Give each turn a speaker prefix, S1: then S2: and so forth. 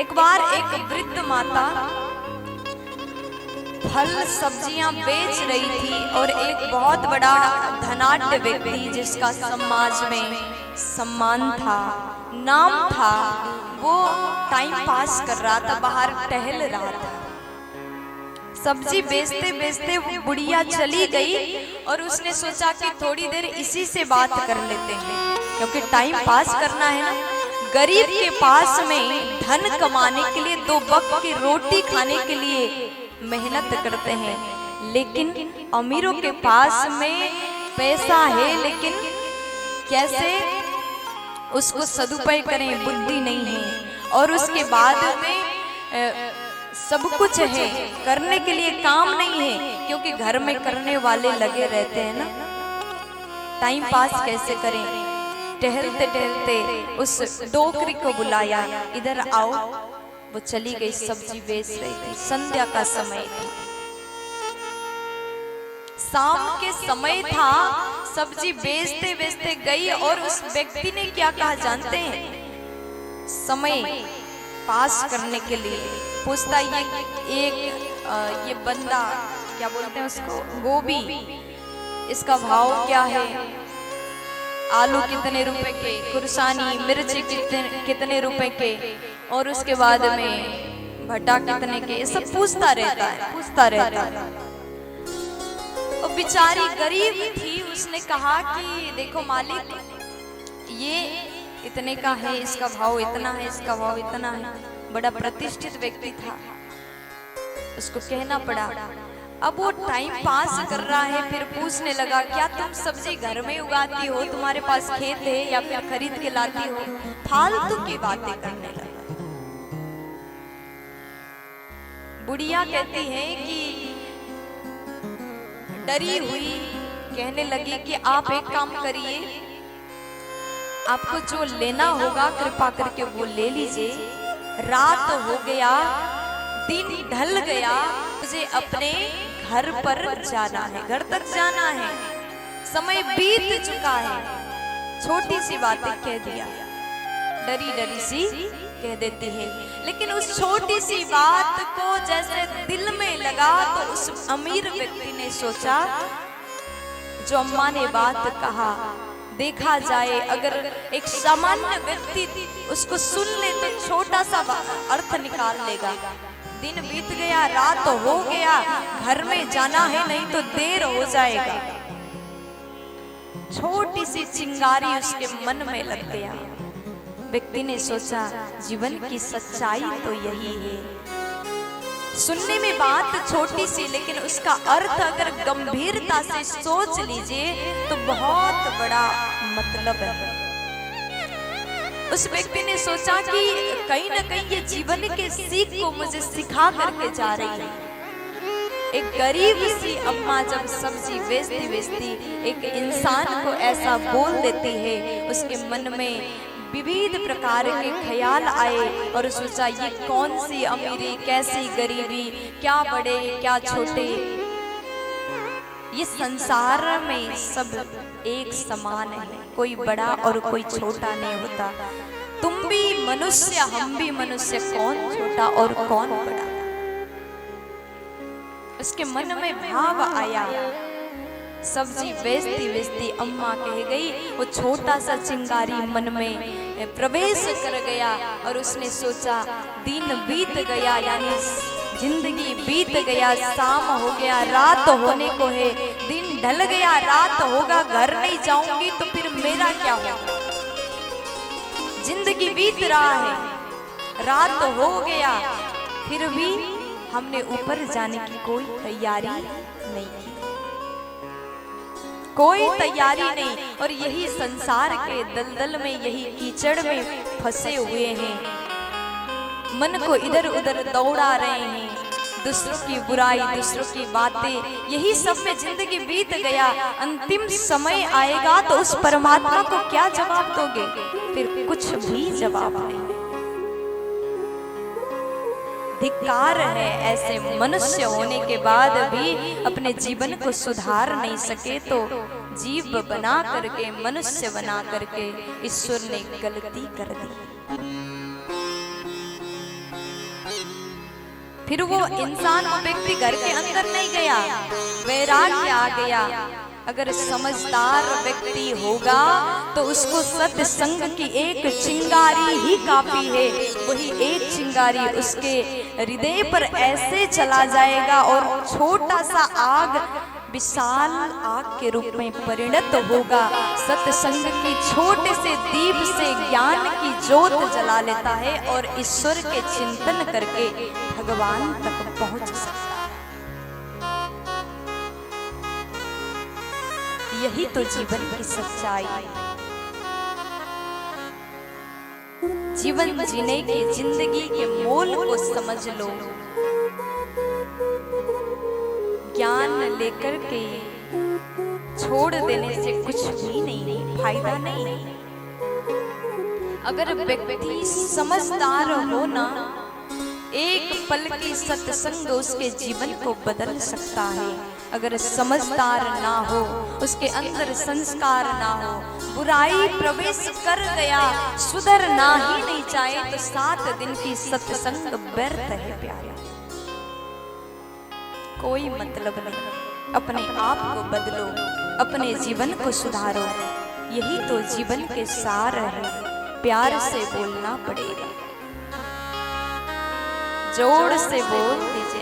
S1: एक बार एक वृद्ध माता फल सब्जियां बेच रही थी और एक बहुत बड़ा धनाढ्य व्यक्ति जिसका समाज में सम्मान था, नाम था, वो टाइम पास कर रहा था, बाहर टहल रहा था। सब्जी बेचते बेचते वो बुढ़िया चली गई और उसने सोचा कि थोड़ी देर इसी से बात कर लेते हैं, क्योंकि टाइम पास करना है ना। गरीब के पास में धन कमाने के लिए, दो वक्त की रोटी खाने के लिए मेहनत करते हैं, लेकिन अमीरों के पास में पैसा है लेकिन कैसे उसको सदुपयोग करें बुद्धि नहीं है। और उसके बाद में सब कुछ है, करने के लिए काम नहीं है, क्योंकि घर में करने वाले लगे रहते हैं ना। टाइम पास कैसे करें? टहलते टहलते उस डोकरी को बुलाया, इधर आओ। वो चली गई, सब्जी बेच रही थी। संध्या का समय था, शाम के समय था। सब्जी बेचते बेचते गई और उस व्यक्ति ने क्या कहा जानते हैं? समय पास करने के लिए पूछता, ये बंदा क्या बोलते हैं उसको, गोभी, इसका भाव क्या है? आलू कितने रुपए के, कुरसानी मिर्ची कितने रुपए के, और उसके बाद में भट्टा कितने के, ये सब पूछता रहता है। और बेचारी गरीब थी, उसने कहा कि देखो मालिक, ये इतने का है, इसका भाव इतना है, इसका भाव इतना है। बड़ा प्रतिष्ठित व्यक्ति था, उसको कहना पड़ा। अब वो टाइम पास कर रहा है, फिर पूछने लगा, क्या तुम सब्जी घर में उगाती हो? तुम्हारे पास खेत है या फिर खरीद के लाती हो? फालतू की बातें करने लगा। बुढ़िया कहती है कि डरी हुई कहने लगी कि आप एक काम करिए, आपको जो लेना होगा कृपा करके वो ले लीजिए। रात हो गया, दिन ढल गया, मुझे अपने घर पर जाना है, घर तक जाना है, समय बीत चुका है। छोटी सी बातें कह दिया, डरी डरी सी कह देती है, लेकिन उस छोटी सी बात को जैसे दिल में लगा तो उस अमीर व्यक्ति ने सोचा, जो अम्मा ने बात कहा, देखा जाए अगर एक सामान्य व्यक्ति उसको सुन ले तो छोटा सा अर्थ निकाल लेगा। दिन बीत गया, रात हो गया, घर में जाना है, नहीं तो देर हो जाएगा। छोटी सी चिंगारी उसके मन में लग गया। व्यक्ति ने सोचा, जीवन की सच्चाई तो यही है। सुनने में बात छोटी सी, लेकिन उसका अर्थ अगर गंभीरता से सोच लीजिए तो बहुत बड़ा मतलब है। उस व्यक्ति ने सोचा कि कहीं ना कहीं ये जीवन के सीख को मुझे सिखा करके जा रही है। एक गरीब सी अम्मा जब सब्जी बेचती बेचती एक इंसान को ऐसा बोल देती है, उसके मन में विविध प्रकार के ख्याल आए और सोचा, ये कौन सी अमीरी, कैसी गरीबी, क्या बड़े क्या छोटे, ये संसार में सब एक समान है, कोई बड़ा और कोई छोटा नहीं होता। तुम भी मनुष्य, हम भी मनुष्य, कौन छोटा और कौन बड़ा। उसके मन में भाव आया। सब्जी बेचती बेचती अम्मा कह गई, वो छोटा सा चिंगारी मन में प्रवेश कर गया और उसने सोचा, दिन बीत गया, यानी जिंदगी बीत गया, शाम हो गया, रात होने को है, दिन ढल गया, रात होगा, घर नहीं जाऊंगी तो फिर मेरा क्या होगा। जिंदगी बीत रहा है, रात हो गया, फिर भी हमने ऊपर जाने की कोई तैयारी नहीं की, कोई तैयारी नहीं। और यही संसार के दलदल में, यही कीचड़ में फंसे हुए हैं, मन को इधर उधर दौड़ा रहे हैं, दूसरों की बुराई, दूसरों की बातें, यही सब में जिंदगी बीत गया। अंतिम समय आएगा तो उस परमात्मा को क्या जवाब दोगे? फिर कुछ भी जवाब नहीं। धिक्कार है ऐसे मनुष्य होने के बाद भी अपने जीवन को सुधार नहीं सके तो जीव बना करके, मनुष्य बना करके ईश्वर ने गलती कर दी। फिर वो इंसान, वो व्यक्ति घर के अंदर नहीं गया, वैराग्य आ गया। अगर समझदार व्यक्ति होगा तो उसको सत्संग की एक चिंगारी ही काफी है। वही एक चिंगारी उसके हृदय पर ऐसे चला जाएगा और छोटा सा आग विशाल आग के रूप में परिणत होगा। सत्संग की छोटे से दीप से ज्ञान की ज्योत जला लेता है और ईश्वर के चिंतन करके भगवान तक पहुंच सकता है। यही तो जीवन की सच्चाई है। जीवन जीने की, जिंदगी के मोल को समझ लो। ज्ञान लेकर के छोड़ देने से कुछ भी नहीं, फायदा नहीं। अगर व्यक्ति समझदार हो ना, एक पल की सत्संग उसके जीवन को बदल सकता है। अगर समझदार ना हो, उसके अंदर संस्कार ना हो, बुराई प्रवेश कर गया, सुधरना ही नहीं चाहे, तो 7 दिन की सत्संग व्यर्थ है प्यारे। कोई मतलब नहीं। अपने आप को बदलो, अपने जीवन को सुधारो। यही तो जीवन के सार है। प्यार से बोलना पड़ेगा, जोर से बोल दीजिए।